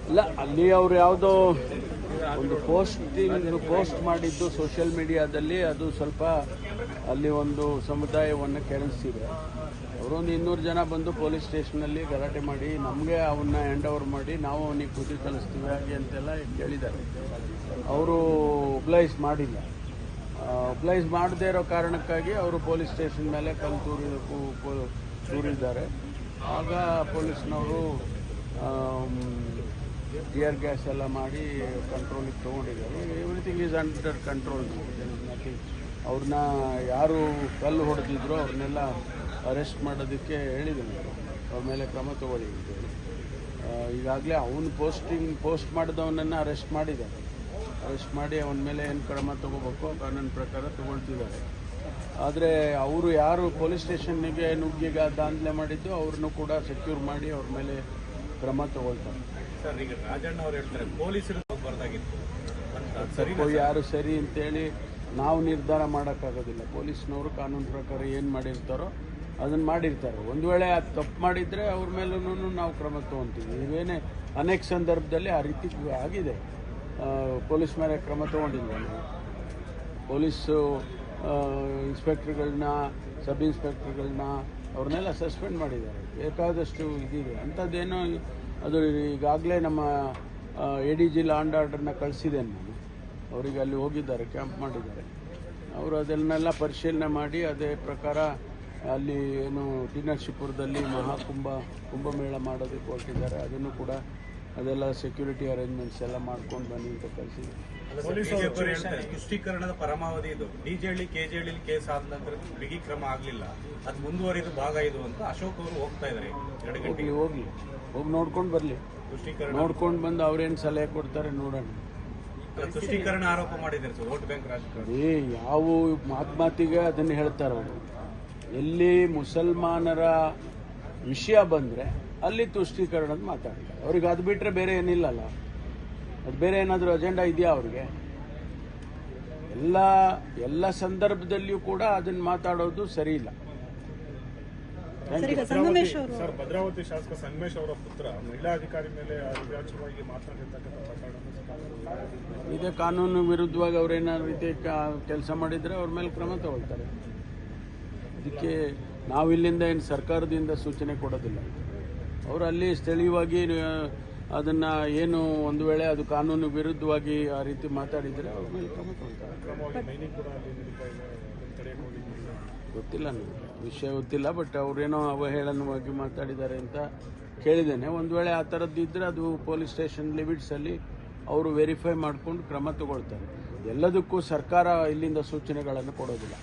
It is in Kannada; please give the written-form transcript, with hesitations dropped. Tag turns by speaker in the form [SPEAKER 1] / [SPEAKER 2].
[SPEAKER 1] ಇಲ್ಲ, ಅಲ್ಲಿ ಅವರು ಯಾವುದೋ ಒಂದು ಪೋಸ್ಟ್ ಮಾಡಿದ್ದು ಸೋಷಿಯಲ್ ಮೀಡಿಯಾದಲ್ಲಿ, ಅದು ಸ್ವಲ್ಪ ಅಲ್ಲಿ ಒಂದು ಸಮುದಾಯವನ್ನು ಕೆರಳಿಸಿದೆ. ಅವರೊಂದು 200 ಜನ ಬಂದು ಪೊಲೀಸ್ ಸ್ಟೇಷನಲ್ಲಿ ಗಲಾಟೆ ಮಾಡಿ ನಮಗೆ ಅವನ್ನ ಹ್ಯಾಂಡ್ ಓವರ್ ಮಾಡಿ ನಾವು ಅವನಿಗೆ ಬುದ್ಧಿ ಕಲಿಸ್ತೀವಿ ಹಾಗೆ ಅಂತೆಲ್ಲ ಕೇಳಿದ್ದಾರೆ. ಅವರು ಒಬ್ಲೈಸ್ ಮಾಡಿಲ್ಲ. ಒಬ್ಲೈಸ್ ಮಾಡದೇ ಇರೋ ಕಾರಣಕ್ಕಾಗಿ ಅವರು ಪೊಲೀಸ್ ಸ್ಟೇಷನ್ ಮೇಲೆ ಕಲ್ಲು ತೂರಿದ್ದಾರೆ. ಆಗ ಪೊಲೀಸ್ನವರು ಟಿಯರ್ ಗ್ಯಾಸ್ ಎಲ್ಲ ಮಾಡಿ ಕಂಟ್ರೋಲಿಗೆ ತೊಗೊಂಡಿದ್ದಾರೆ. Everything is under control. Nothing. ಅವ್ರನ್ನ ಯಾರು ಕಲ್ಲು ಹೊಡೆದಿದ್ರು ಅವ್ರನ್ನೆಲ್ಲ ಅರೆಸ್ಟ್ ಮಾಡೋದಕ್ಕೆ ಹೇಳಿದ್ದೀನಿ. ಅವ್ರ ಮೇಲೆ ಕ್ರಮ ತಗೊಳ್ಳಿ ಅಂತೇಳಿ. ಈಗಾಗಲೇ ಅವನು ಪೋಸ್ಟ್ ಮಾಡಿದವನನ್ನು ಅರೆಸ್ಟ್ ಮಾಡಿದ್ದಾರೆ. ಅರೆಸ್ಟ್ ಮಾಡಿ ಅವನ ಮೇಲೆ ಏನು ಕ್ರಮ ತಗೋಬೇಕು ಕಾನೂನು ಪ್ರಕಾರ ತಗೊಳ್ತಿದ್ದಾರೆ. ಆದರೆ ಅವರು ಯಾರು ಪೊಲೀಸ್ ಸ್ಟೇಷನ್ನಿಗೆ ನುಗ್ಗಿಗ ದಾಂಧಲೆ ಮಾಡಿದ್ದು ಅವ್ರನ್ನೂ ಕೂಡ ಸೆಕ್ಯೂರ್ ಮಾಡಿ ಅವ್ರ ಮೇಲೆ ಕ್ರಮ ತಗೊಳ್ತಾರೆ.
[SPEAKER 2] ಸರ್, ಈಗ ರಾಜಣ್ಣ ಅವರು ಹೇಳ್ತಾರೆ ಪೊಲೀಸರು
[SPEAKER 1] ಬರ್ದಾಗಿತ್ತು, ಯಾರು ಸರಿ ಅಂತೇಳಿ ನಾವು ನಿರ್ಧಾರ ಮಾಡೋಕ್ಕಾಗೋದಿಲ್ಲ. ಪೊಲೀಸ್ನವರು ಕಾನೂನು ಪ್ರಕಾರ ಏನು ಮಾಡಿರ್ತಾರೋ ಅದನ್ನು ಮಾಡಿರ್ತಾರೆ. ಒಂದು ವೇಳೆ ಅದು ತಪ್ಪು ಮಾಡಿದರೆ ಅವ್ರ ಮೇಲೂ ನಾವು ಕ್ರಮ ತೊಗೊತೀವಿ. ಇವೇನೇ ಅನೇಕ ಸಂದರ್ಭದಲ್ಲಿ ಆ ರೀತಿ ಆಗಿದೆ. ಪೊಲೀಸ್ ಮೇಲೆ ಕ್ರಮ ತೊಗೊಂಡಿಲ್ಲ. ಪೊಲೀಸು ಇನ್ಸ್ಪೆಕ್ಟರ್ಗಳನ್ನ, ಸಬ್ ಇನ್ಸ್ಪೆಕ್ಟರ್ಗಳನ್ನ ಅವ್ರನ್ನೆಲ್ಲ ಸಸ್ಪೆಂಡ್ ಮಾಡಿದ್ದಾರೆ. ಬೇಕಾದಷ್ಟು ಇದಿದೆ. ಅಂಥದ್ದೇನೋ ಅದು ಈಗಾಗಲೇ ನಮ್ಮ ADG ಲಾ ಆ್ಯಂಡ್ ಆರ್ಡರ್ನ ಕಳಿಸಿದ್ದೇನೆ ನಾನು. ಅವರಿಗೆ ಅಲ್ಲಿ ಹೋಗಿದ್ದಾರೆ, ಕ್ಯಾಂಪ್ ಮಾಡಿದ್ದಾರೆ. ಅವರು ಅದನ್ನೆಲ್ಲ ಪರಿಶೀಲನೆ ಮಾಡಿ ಅದೇ ಪ್ರಕಾರ ಅಲ್ಲಿ ಏನು ಡಿನರ್ಶಿಪುರದಲ್ಲಿ ಕುಂಭಮೇಳ ಮಾಡೋದಕ್ಕೆ ಹೊರಟಿದ್ದಾರೆ. ಅದನ್ನು ಕೂಡ ಅದೆಲ್ಲ ಸೆಕ್ಯೂರಿಟಿ ಅರೇಂಜ್ಮೆಂಟ್ಸ್ ಎಲ್ಲ ಮಾಡ್ಕೊಂಡು ಬನ್ನಿ ಅಂತ ಕಳಿಸಿದ್ದಾರೆ.
[SPEAKER 2] ತುಷ್ಟೀಕರಣದ ಪರಮಾವಧಿ ಇದು. DJ KJ ಕೇಸ್ ಆದ ನಂತರ ಬಿಗಿ ಕ್ರಮ ಆಗಲಿಲ್ಲ, ಅದು ಮುಂದುವರಿದ ಭಾಗ ಇದು ಅಂತ ಅಶೋಕ್ ಅವರು ಹೋಗ್ತಾ ಇದ್ದಾರೆ.
[SPEAKER 1] ಹೋಗಿ ನೋಡ್ಕೊಂಡು ಬರಲಿ. ನೋಡ್ಕೊಂಡು ಬಂದು ಅವ್ರೇನು ಸಲಹೆ ಕೊಡ್ತಾರೆ ನೋಡೋಣ.
[SPEAKER 2] ತುಷ್ಟೀಕರಣ ಆರೋಪ ಮಾಡಿದ್ದಾರೆ ಸರ್, ವೋಟ್ ಬ್ಯಾಂಕ್ ರಾಜಕಾರಣ.
[SPEAKER 1] ಯಾವ ಮಾತಿಗೆ ಅದನ್ನು ಹೇಳ್ತಾರೆ ಅವರು. ಎಲ್ಲಿ ಮುಸಲ್ಮಾನರ ವಿಷಯ ಬಂದರೆ ಅಲ್ಲಿ ತುಷ್ಟೀಕರಣದ ಮಾತಾಡ್ತಾರೆ. ಅವ್ರಿಗೆ ಅದು ಬಿಟ್ಟರೆ ಬೇರೆ ಏನಿಲ್ಲಲ್ಲ. ಅದು ಬೇರೆ ಏನಾದರೂ ಅಜೆಂಡಾ ಇದೆಯಾ ಅವ್ರಿಗೆ? ಎಲ್ಲ ಸಂದರ್ಭದಲ್ಲಿಯೂ ಕೂಡ ಅದನ್ನು ಮಾತಾಡೋದು ಸರಿ ಇಲ್ಲ.
[SPEAKER 3] ಸರ್, ಭದ್ರಾವತಿ ಶಾಸಕ ಸಂಗಮೇಶ್ ಅವರ ಪುತ್ರ ಮಹಿಳಾ ಅಧಿಕಾರಿ ಮೇಲೆ ಅವಿಭಾಜ್ಯವಾಗಿ ಮಾತನಾಡಿರ್ತಕ್ಕಂಥ
[SPEAKER 1] ಇದೇ ಕಾನೂನು ವಿರುದ್ಧವಾಗಿ ಅವ್ರೇನಾದ್ರು ರೀತಿ ಕೆಲಸ ಮಾಡಿದರೆ ಅವ್ರ ಮೇಲೆ ಕ್ರಮ ತಗೊಳ್ತಾರೆ. ಅದಕ್ಕೆ ನಾವಿಲ್ಲಿಂದ ಏನು ಸರ್ಕಾರದಿಂದ ಸೂಚನೆ ಕೊಡೋದಿಲ್ಲ. ಅವರು ಅಲ್ಲಿ ಸ್ಥಳೀಯವಾಗಿ ಅದನ್ನು ಏನು ಒಂದು ವೇಳೆ ಅದು ಕಾನೂನು ವಿರುದ್ಧವಾಗಿ ಆ ರೀತಿ ಮಾತಾಡಿದರೆ ಅವ್ರ ಮೇಲೆ ಕ್ರಮ ತಗೊಳ್ತಾರೆ. ಗೊತ್ತಿಲ್ಲ, ನನಗೆ ವಿಷಯ ಗೊತ್ತಿಲ್ಲ. ಬಟ್ ಅವರೇನೋ ಅವಹೇಳನವಾಗಿ ಮಾತಾಡಿದ್ದಾರೆ ಅಂತ ಕೇಳಿದ್ದೇನೆ. ಒಂದು ವೇಳೆ ಆ ಥರದ್ದು ಇದ್ದರೆ ಅದು ಪೊಲೀಸ್ ಸ್ಟೇಷನ್ ಲಿಮಿಟ್ಸಲ್ಲಿ ಅವರು ವೆರಿಫೈ ಮಾಡಿಕೊಂಡು ಕ್ರಮ ತಗೊಳ್ತಾರೆ. ಎಲ್ಲದಕ್ಕೂ ಸರ್ಕಾರ ಇಲ್ಲಿಂದ ಸೂಚನೆಗಳನ್ನು ಕೊಡೋದಿಲ್ಲ.